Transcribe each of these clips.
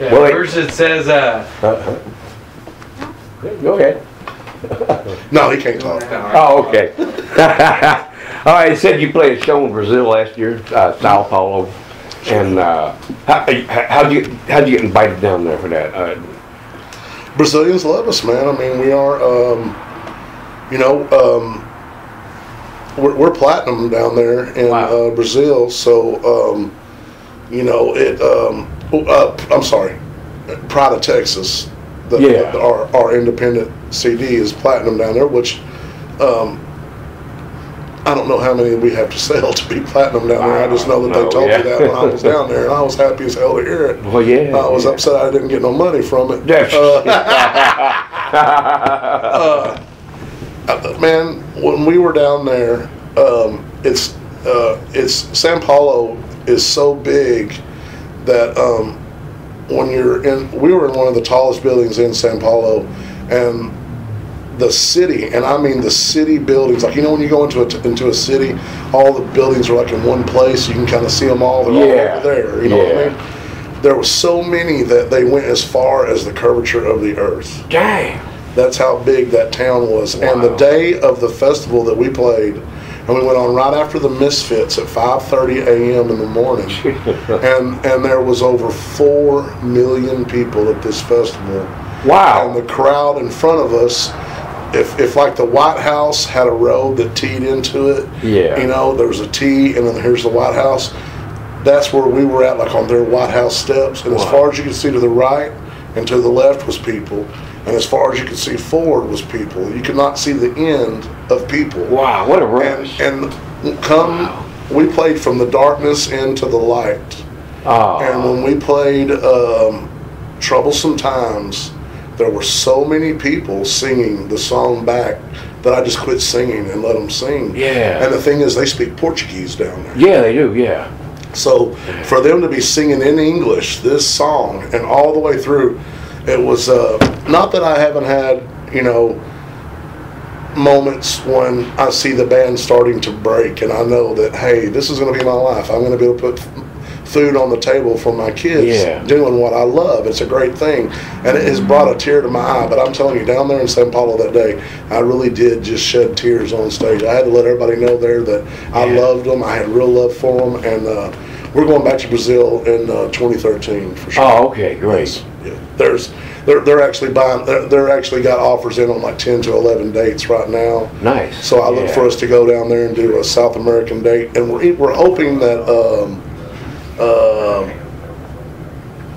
Yeah, Well, first it says, Go ahead. No, he can't talk. Oh, okay. All right, it said you played a show in Brazil last year, Sao Paulo, and how'd you get invited down there for that? Brazilians love us, man. I mean, we are, we're platinum down there in Brazil. So, I'm sorry, Pride of Texas. Our independent CD is platinum down there, which I don't know how many we have to sell to be platinum down there. I just know that they told me that when I was down there, and I was happy as hell to hear it. Well, yeah. I was upset I didn't get no money from it. Man, when we were down there, it's Sao Paulo is so big that we were in one of the tallest buildings in Sao Paulo, and the city, and I mean the city buildings, like, when you go into a city, all the buildings are like in one place, you can kind of see them all, they're all over there, you know what I mean? There were so many that they went as far as the curvature of the earth. Dang! That's how big that town was. Wow. And the day of the festival that we played, and we went on right after the Misfits at 5:30 a.m. in the morning, and there was over 4 million people at this festival. Wow! And the crowd in front of us, if like the White House had a road that teed into it, there was a T, and then here's the White House. That's where we were at, like on their White House steps, and as far as you could see to the right and to the left was people. And as far as you could see forward was people. You could not see the end of people. Wow, what a rush. We played from the darkness into the light. And when we played Troublesome Times, there were so many people singing the song back that I just quit singing and let them sing. Yeah. And the thing is, they speak Portuguese down there. Yeah, they do, yeah. So for them to be singing in English this song and all the way through, it was not that I haven't had moments when I see the band starting to break and I know that, hey, this is going to be my life. I'm going to be able to put food on the table for my kids doing what I love. It's a great thing, and it has brought a tear to my eye. But I'm telling you, down there in Sao Paulo that day, I really did just shed tears on stage. I had to let everybody know there that I loved them. I had real love for them, and we're going back to Brazil in 2013 for sure. Oh, okay, great. Yeah, they're actually buying. They're actually got offers in on like 10 to 11 dates right now. Nice. So I look for us to go down there and do a South American date, and we're hoping that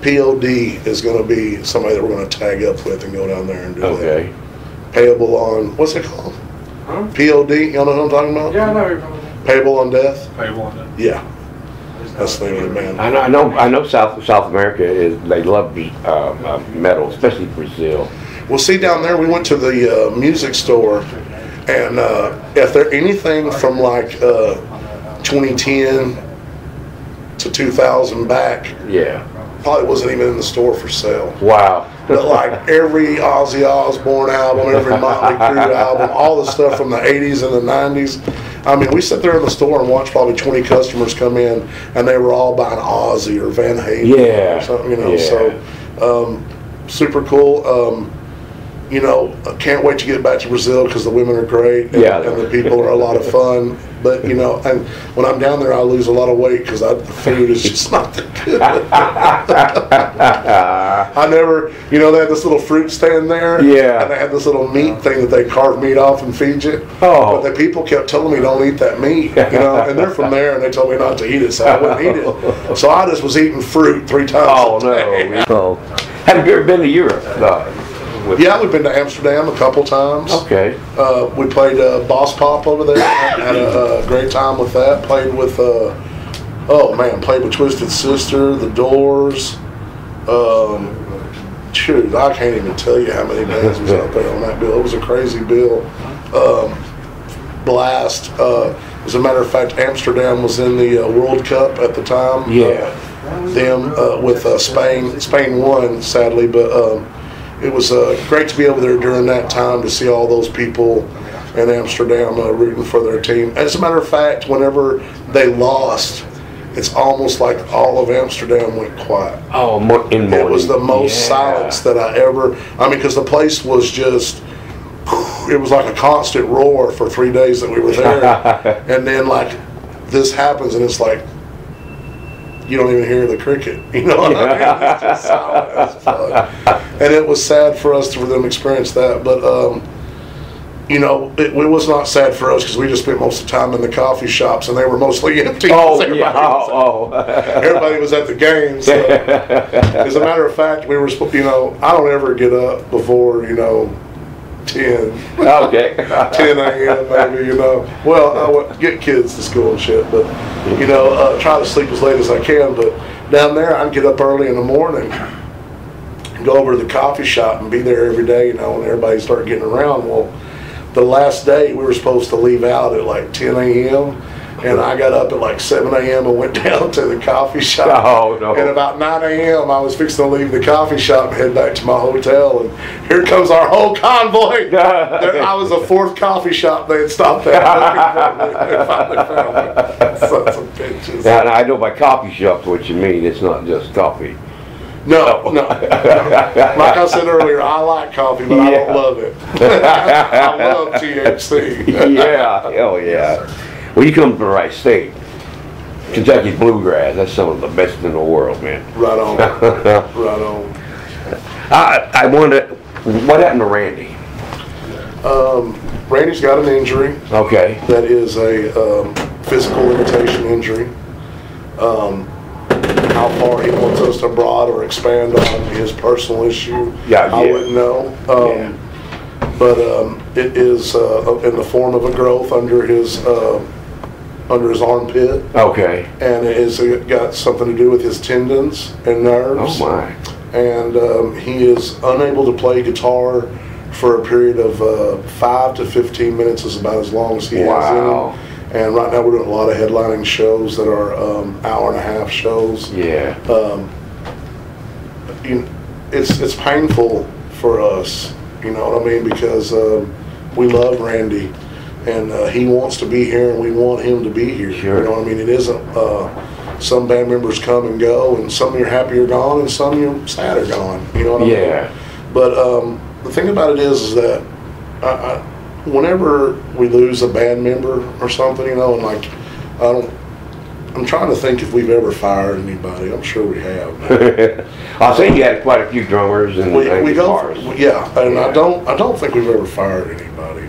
POD is going to be somebody that we're going to tag up with and go down there and do that. Payable on, what's it called? Huh? POD. Y'all know what I'm talking about? Yeah, I know what you're talking about. Payable on death. Payable on death. Yeah. That's the thing, man. I know. South America they love metal, especially Brazil. Well, see, down there we went to the music store, and if there anything from like 2010 to 2000 back, probably wasn't even in the store for sale. Wow. But like every Ozzy Osbourne album, every Motley Crue album, all the stuff from the 80s and the 90s. I mean, we sat there in the store and watched probably 20 customers come in, and they were all buying Ozzy or Van Halen or something, So, super cool. I can't wait to get back to Brazil because the women are great and the people are a lot of fun. But, and when I'm down there, I lose a lot of weight because the food is just not that good. I never, they had this little fruit stand there. Yeah. And they had this little meat thing that they carve meat off and feed you. Oh. But the people kept telling me don't eat that meat, and they're from there and they told me not to eat it, so I wouldn't eat it. So I just was eating fruit 3 times a day. No. Have you ever been to Europe? Yeah, we've been to Amsterdam a couple times. Okay. We played Boss Pop over there. Had a great time with that. Played with, played with Twisted Sister, The Doors. I can't even tell you how many bands was out there on that bill. It was a crazy bill. Blast. As a matter of fact, Amsterdam was in the World Cup at the time. Yeah. With Spain. Spain won, sadly, but it was great to be over there during that time to see all those people in Amsterdam rooting for their team. As a matter of fact, whenever they lost, it's almost like all of Amsterdam went quiet. Oh, in morning. It was the most silence that I ever. I mean, because the place was just. It was like a constant roar for 3 days that we were there, and then like this happens, and it's like you don't even hear the cricket. You know what I mean? It's just silent. And it was sad for us for them to experience that, but. You know, it was not sad for us because we just spent most of the time in the coffee shops, and they were mostly empty. Everybody was at the games. So. As a matter of fact, we were, you know, I don't ever get up before, you know, 10. Okay. 10 a.m. maybe, you know. Well, I would get kids to school and shit, but, you know, try to sleep as late as I can. But down there, I'd get up early in the morning, go over to the coffee shop and be there every day, you know, and everybody started getting around. Well, the last day we were supposed to leave out at like 10 a.m. and I got up at like 7 a.m. and went down to the coffee shop. Oh, no. And about 9 a.m. I was fixing to leave the coffee shop and head back to my hotel, and here comes our whole convoy. I was the fourth coffee shop they had stopped at looking for me. They finally found me. Sons of bitches. Now, I know by coffee shops what you mean. It's not just coffee. No. Like I said earlier, I like coffee, but I don't love it. I love THC. Yeah, hell yeah. Well, you come from the right state. Kentucky bluegrass, that's some of the best in the world, man. Right on. Right on. I wonder, what happened to Randy? Randy's got an injury. Okay. That is a physical limitation injury. How far he wants us to broad or expand on his personal issue, I wouldn't know. But it is in the form of a growth under his armpit. Okay. And it has got something to do with his tendons and nerves. Oh my. And he is unable to play guitar for a period of 5 to 15 minutes is about as long as he has in him. And right now we're doing a lot of headlining shows that are hour-and-a-half shows. Yeah. It's painful for us, you know what I mean, because we love Randy, and he wants to be here, and we want him to be here. Sure. You know what I mean? It isn't some band members come and go, and some you're happy are gone, and some you're sad are gone. You know what I mean? Yeah. But the thing about it is that whenever we lose a band member or something, you know, and like, I'm trying to think if we've ever fired anybody. I'm sure we have. I think you had quite a few drummers and we go, and I don't think we've ever fired anybody.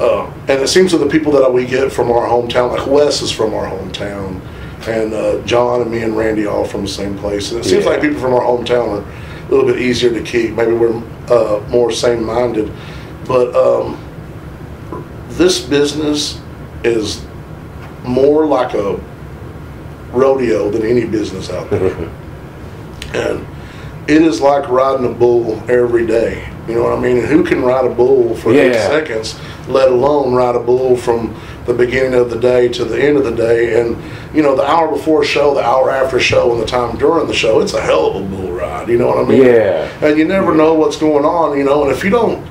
And it seems that the people that we get from our hometown, like Wes is from our hometown, and John and me and Randy all from the same place. And it seems like people from our hometown are a little bit easier to keep. Maybe we're more same-minded, but. This business is more like a rodeo than any business out there. And it is like riding a bull every day. You know what I mean? And who can ride a bull for 8 seconds, let alone ride a bull from the beginning of the day to the end of the day? And, you know, the hour before show, the hour after show, and the time during the show, it's a hell of a bull ride. You know what I mean? Yeah. And you never know what's going on, you know, and if you don't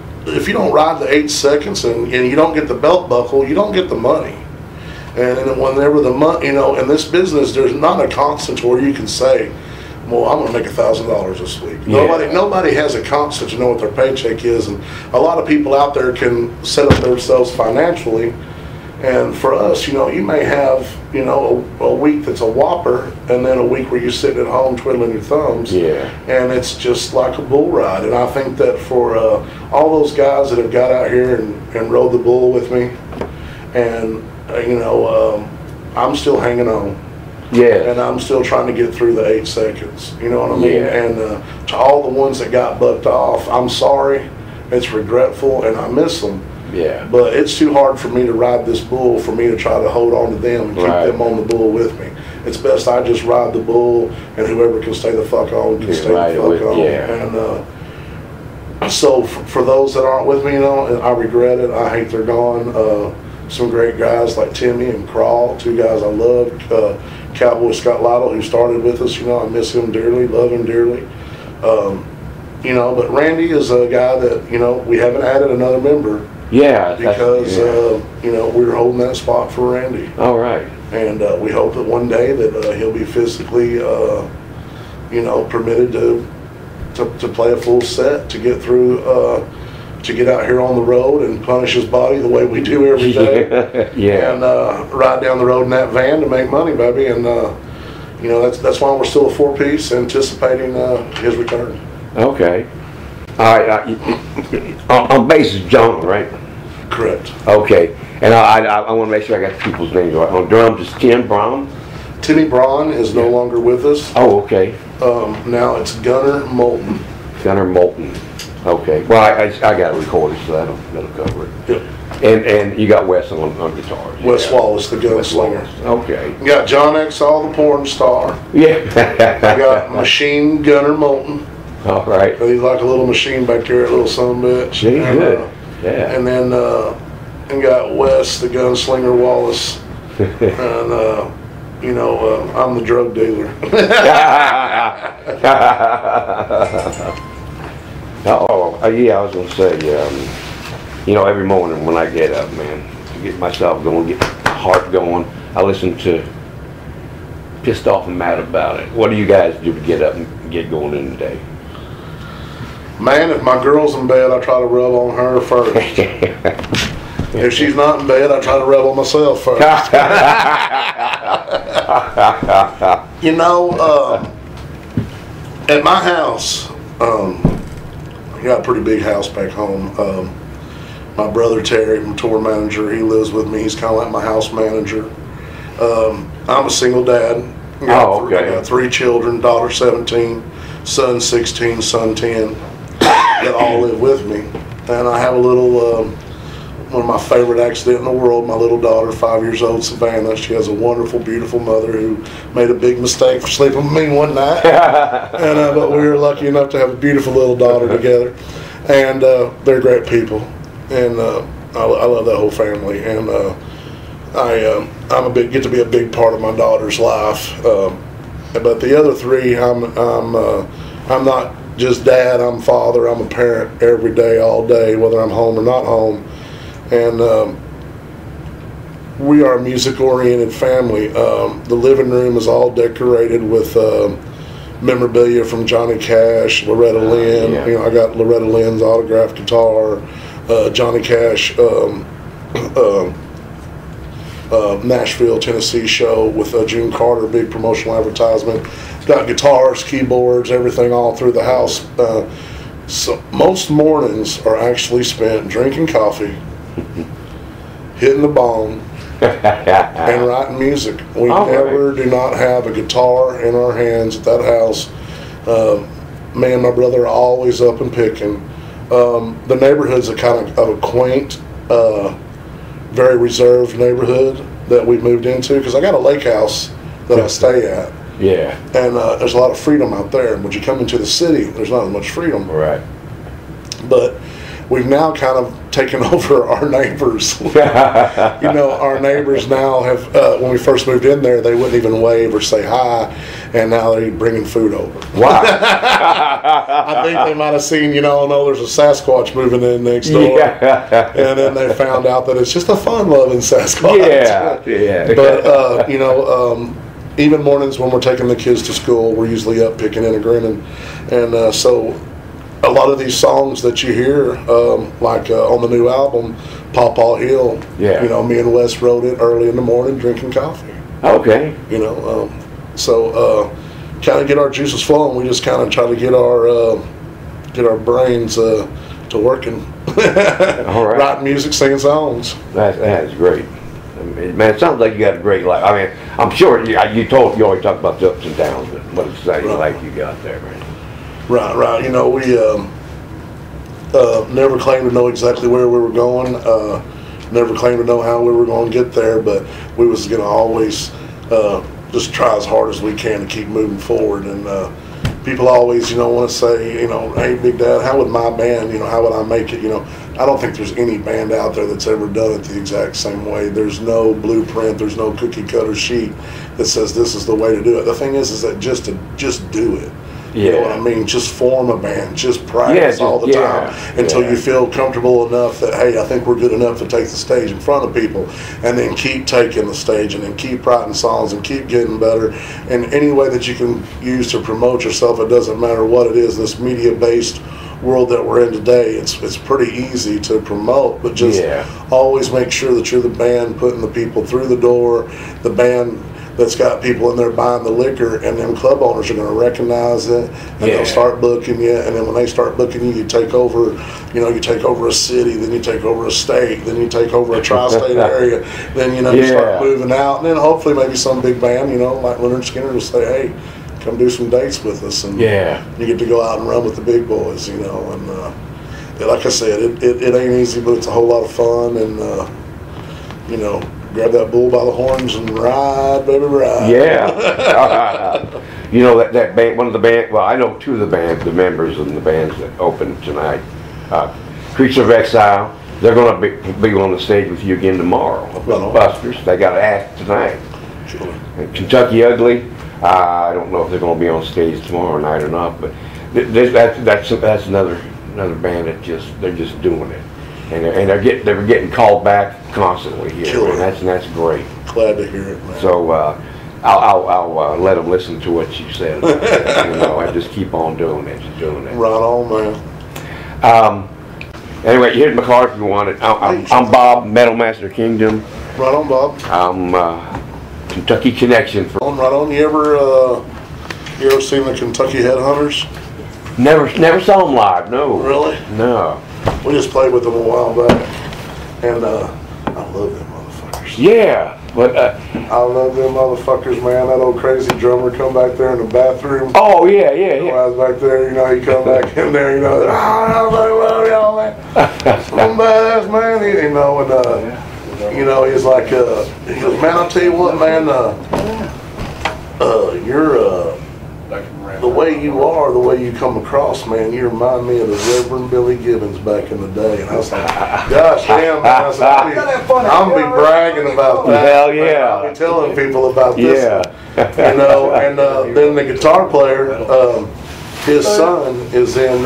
ride the 8 seconds and you don't get the belt buckle, you don't get the money. And whenever the money, you know, in this business, there's not a constant where you can say, well, I'm going to make $1,000 this week. Yeah. Nobody has a constant to know what their paycheck is. And a lot of people out there can set up themselves financially. And for us, you know, you may have, you know, a week that's a whopper, and then a week where you're sitting at home twiddling your thumbs. Yeah. And it's just like a bull ride. And I think that for all those guys that have got out here and rode the bull with me, and, you know, I'm still hanging on. Yeah. And I'm still trying to get through the 8 seconds. You know what I mean? Yeah. And to all the ones that got bucked off, I'm sorry. It's regretful, and I miss them. Yeah. But it's too hard for me to ride this bull, for me to try to hold on to them and keep them on the bull with me. It's best I just ride the bull, and whoever can stay the fuck on can stay the fuck on. Yeah. And so for those that aren't with me, you know, I regret it. I hate they're gone. Some great guys like Timmy and Crawl, 2 guys I love. Cowboy Scott Lytle, who started with us, you know, I miss him dearly, love him dearly. You know, but Randy is a guy that, you know, we haven't added another member. Yeah. Because, you know, we were holding that spot for Randy. All right. And we hope that one day that he'll be physically, permitted to play a full set, to get through, to get out here on the road and punish his body the way we do every day. Yeah. And ride down the road in that van to make money, baby. And that's why we're still a 4-piece, anticipating his return. Okay. All right. On bass is John, right? Correct. Okay. And I want to make sure I got the people's names right. On drums is Tim Brown. Timmy Braun is no longer with us. Oh, okay. Now it's Gunner Moulton. Gunner Moulton. Okay. Well, I got it recorded, so that'll cover it. Yep. And you got Wes on guitar. Wes Wallace, the gunslinger. Okay. You got John Exall, the porn star. Yeah. I got Machine Gunner Moulton. All right. He's like a little machine back there, a little sumbitch. Gee, good. Yeah. And then and got Wes, the gunslinger Wallace. And I'm the drug dealer. Yeah, I was gonna say, every morning when I get up, man, to get myself going, get my heart going, I listen to Pissed Off and Mad About It. What do you guys do to get up and get going in the day? Man, if my girl's in bed, I try to rub on her first. If she's not in bed, I try to rub on myself first. At my house, I got a pretty big house back home. My brother Terry, my tour manager, he lives with me. He's kind of like my house manager. I'm a single dad. I got 3 children, daughter 17, son 16, son 10, that all live with me. And I have a little, one of my favorite accidents in the world, my little daughter, 5 years old, Savannah. She has a wonderful, beautiful mother who made a big mistake for sleeping with me one night. But we were lucky enough to have a beautiful little daughter together. And they're great people. And I love that whole family. And I get to be a big part of my daughter's life. But the other 3, I'm not just dad, I'm father, I'm a parent every day, all day, whether I'm home or not home. And we are a music-oriented family. The living room is all decorated with memorabilia from Johnny Cash, Loretta Lynn. Yeah. I got Loretta Lynn's autographed guitar, Johnny Cash Nashville, Tennessee show with June Carter, big promotional advertisement. Got guitars, keyboards, everything all through the house. So most mornings are actually spent drinking coffee, hitting the bong, and writing music. We do not have a guitar in our hands at that house. Me and my brother are always up and picking. The neighborhood's a kind of a quaint, very reserved neighborhood that we moved into, because I got a lake house that I stay at. Yeah. And there's a lot of freedom out there. When you come into the city, there's not as much freedom. Right. But we've now kind of taken over our neighbors. Our neighbors now have, when we first moved in there, they wouldn't even wave or say hi, and now they're bringing food over. Wow. I think they might have seen, there's a Sasquatch moving in next door. Yeah. And then they found out that it's just a fun-loving Sasquatch. Yeah. But, even mornings when we're taking the kids to school, we're usually up picking and grinning. And so a lot of these songs that you hear, like on the new album, Paw Paw Hill, me and Wes wrote it early in the morning drinking coffee. Okay. So kind of get our juices flowing. We just kind of try to get our brains to working. All right. Writing music, singing songs. That's great. Man, it sounds like you got a great life. I mean, I'm sure you always talk about the ups and downs, but what exciting life you got there, man. Right. We never claimed to know exactly where we were going. Never claimed to know how we were going to get there, but we was going to always just try as hard as we can to keep moving forward. And people always, want to say, hey, Big Dad, how would my band, how would I make it? I don't think there's any band out there that's ever done it the exact same way. There's no blueprint. There's no cookie cutter sheet that says this is the way to do it. The thing is that just do it. You know what I mean? Just form a band, just practice all the time until you feel comfortable enough that, hey, I think we're good enough to take the stage in front of people, and then keep taking the stage, and then keep writing songs and keep getting better. And any way that you can use to promote yourself, it doesn't matter what it is, this media-based world that we're in today, it's pretty easy to promote, but just always make sure that you're the band putting the people through the door, the band that's got people in there buying the liquor, and them club owners are going to recognize it, and they'll start booking you. And then when they start booking you, you take over, you take over a city, then you take over a state, then you take over a tri-state area, then you start moving out, and then hopefully maybe some big band, like Leonard Skinner will say, hey, come do some dates with us, and you get to go out and run with the big boys, and like I said, it ain't easy, but it's a whole lot of fun, and grab that bull by the horns and ride, baby, ride. That band, one of the band, well, I know two of the members in the bands that open tonight. Creature of Exile, they're going to be on the stage with you again tomorrow. Busters, they got an act tonight. And Kentucky Ugly, I don't know if they're going to be on stage tomorrow night or not, but that's another band that they're just doing it. And they're getting called back constantly here, and that's great. Glad to hear it, man. So I'll let them listen to what you said about it. I just keep on doing it. Right on, man. Anyway, you hit my card if you want it. I'm Bob, Metal Master Kingdom. Right on, Bob. I'm Kentucky Connection. Right on. You ever seen the Kentucky Headhunters? Never saw them live. No. Really? No. We just played with them a while back, and I love them motherfuckers. Yeah, but I love them motherfuckers, man. That old crazy drummer come back there in the bathroom. Oh yeah. I was back there, he come back in there, I love y'all, man. I'm badass, man. He's like, he goes, man, I'll tell you what, man, you're the way you are, the way you come across, man, you remind me of the Reverend Billy Gibbons back in the day. And I was like, gosh damn, man. I said, I'm going to be bragging about that. Hell yeah. I'll be telling people about this. And then the guitar player, his son is in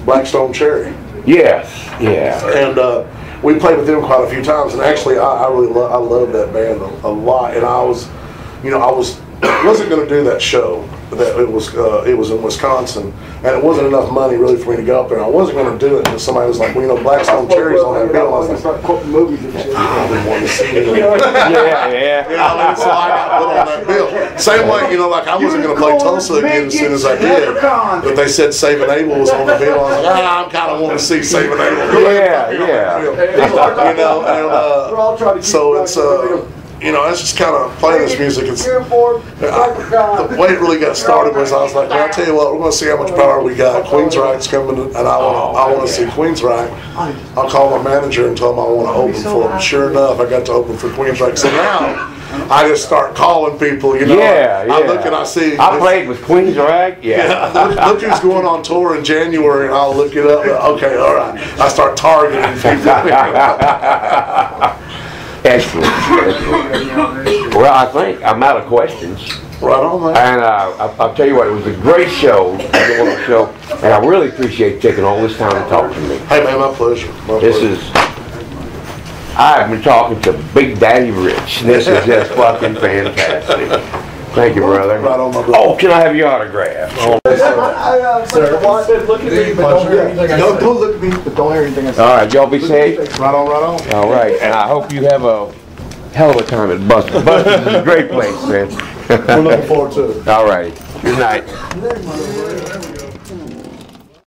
Blackstone Cherry. Yes, yeah. And we played with them quite a few times, and actually I love that band a lot. And I wasn't going to do that show. That it was in Wisconsin, and it wasn't enough money really for me to go up there. I wasn't going to do it until somebody was like, Blackstone Cherry's on that bill. I was like, start quoting movies and shit. I didn't want to see it. So I got put on that bill. Same way, like I wasn't going to play Tulsa again as soon as I did, but they said Saving Abel was on the bill. I was like, I'm kind of want to see Saving Abel. So it's that's just kind of playing this music. The way it really got started was I was like, I'll tell you what, we're going to see how much power we got. Queensryche's coming, and I want to see Queensryche. I'll call my manager and tell him I want to open for him. Sure enough, I got to open for Queensryche. So now I just start calling people. I look and I see. I played with Queensryche. Look who's going on tour in January, and I'll look it up. Okay, all right. I start targeting people. Excellent. Well, I think I'm out of questions. Right on, man. And I'll tell you what, it was a great show, and I really appreciate taking all this time to talk to me. Hey, man, my pleasure. I've been talking to Big Daddy Rich. This is just fucking fantastic. Thank you, brother. Right on, my brother. Oh, can I have your autograph? Sir, look at me, but don't hear anything I say. Don't look at me, but don't hear anything I say. All right, y'all be safe. Right on. All right, and I hope you have a hell of a time at Buster's. Buster's is a great place, man. We're looking forward to it. All right. Good night.